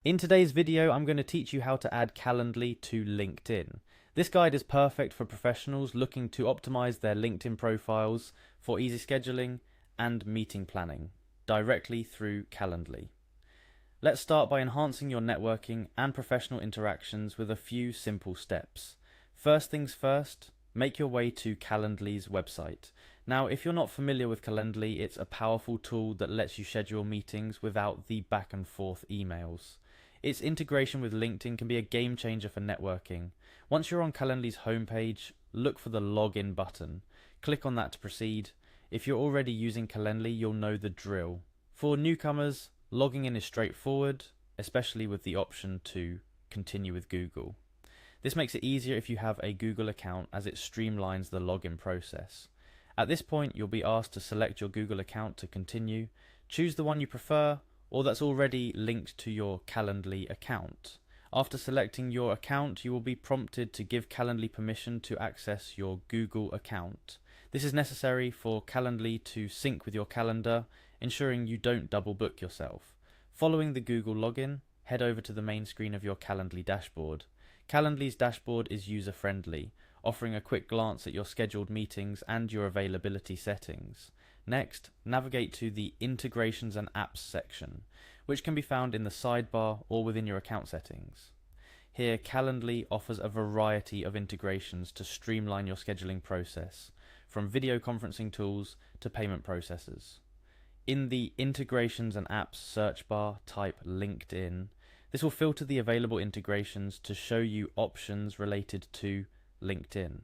In today's video, I'm going to teach you how to add Calendly to LinkedIn. This guide is perfect for professionals looking to optimize their LinkedIn profiles for easy scheduling and meeting planning directly through Calendly. Let's start by enhancing your networking and professional interactions with a few simple steps. First things first, make your way to Calendly's website. Now, if you're not familiar with Calendly, it's a powerful tool that lets you schedule meetings without the back and forth emails. Its integration with LinkedIn can be a game changer for networking. Once you're on Calendly's homepage, look for the login button. Click on that to proceed. If you're already using Calendly, you'll know the drill. For newcomers, logging in is straightforward, especially with the option to continue with Google. This makes it easier if you have a Google account, as it streamlines the login process. At this point, you'll be asked to select your Google account to continue. Choose the one you prefer, or that's already linked to your Calendly account. After selecting your account, you will be prompted to give Calendly permission to access your Google account. This is necessary for Calendly to sync with your calendar, ensuring you don't double book yourself. Following the Google login, head over to the main screen of your Calendly dashboard. Calendly's dashboard is user-friendly, offering a quick glance at your scheduled meetings and your availability settings. Next, navigate to the Integrations and Apps section, which can be found in the sidebar or within your account settings. Here, Calendly offers a variety of integrations to streamline your scheduling process, from video conferencing tools to payment processors. In the Integrations and Apps search bar, type LinkedIn. This will filter the available integrations to show you options related to LinkedIn.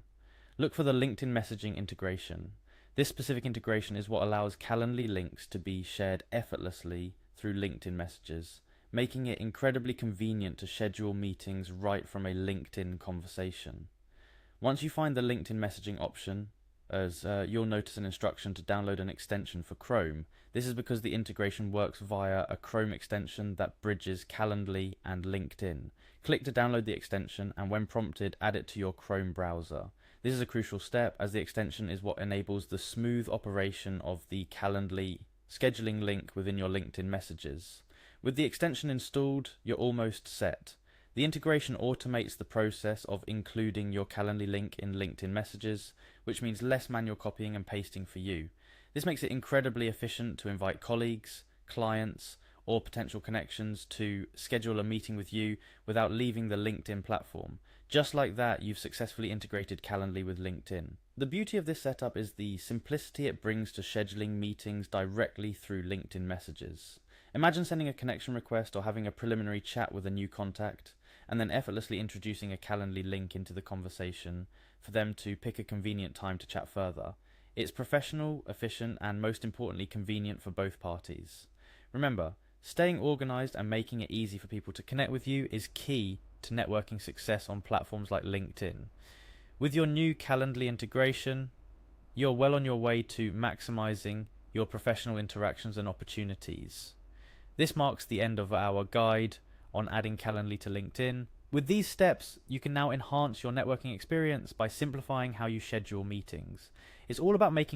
Look for the LinkedIn messaging integration. This specific integration is what allows Calendly links to be shared effortlessly through LinkedIn messages, making it incredibly convenient to schedule meetings right from a LinkedIn conversation. Once you find the LinkedIn messaging option, you'll notice an instruction to download an extension for Chrome. This is because the integration works via a Chrome extension that bridges Calendly and LinkedIn. Click to download the extension, and when prompted, add it to your Chrome browser. This is a crucial step, as the extension is what enables the smooth operation of the Calendly scheduling link within your LinkedIn messages. With the extension installed, you're almost set. The integration automates the process of including your Calendly link in LinkedIn messages, which means less manual copying and pasting for you. This makes it incredibly efficient to invite colleagues, clients, or potential connections to schedule a meeting with you without leaving the LinkedIn platform. Just like that, you've successfully integrated Calendly with LinkedIn. The beauty of this setup is the simplicity it brings to scheduling meetings directly through LinkedIn messages. Imagine sending a connection request or having a preliminary chat with a new contact, and then effortlessly introducing a Calendly link into the conversation for them to pick a convenient time to chat further. It's professional, efficient, and most importantly convenient for both parties. Remember, staying organized and making it easy for people to connect with you is key to networking success on platforms like LinkedIn. With your new Calendly integration, you're well on your way to maximizing your professional interactions and opportunities. This marks the end of our guide on adding Calendly to LinkedIn. With these steps, you can now enhance your networking experience by simplifying how you schedule meetings. It's all about making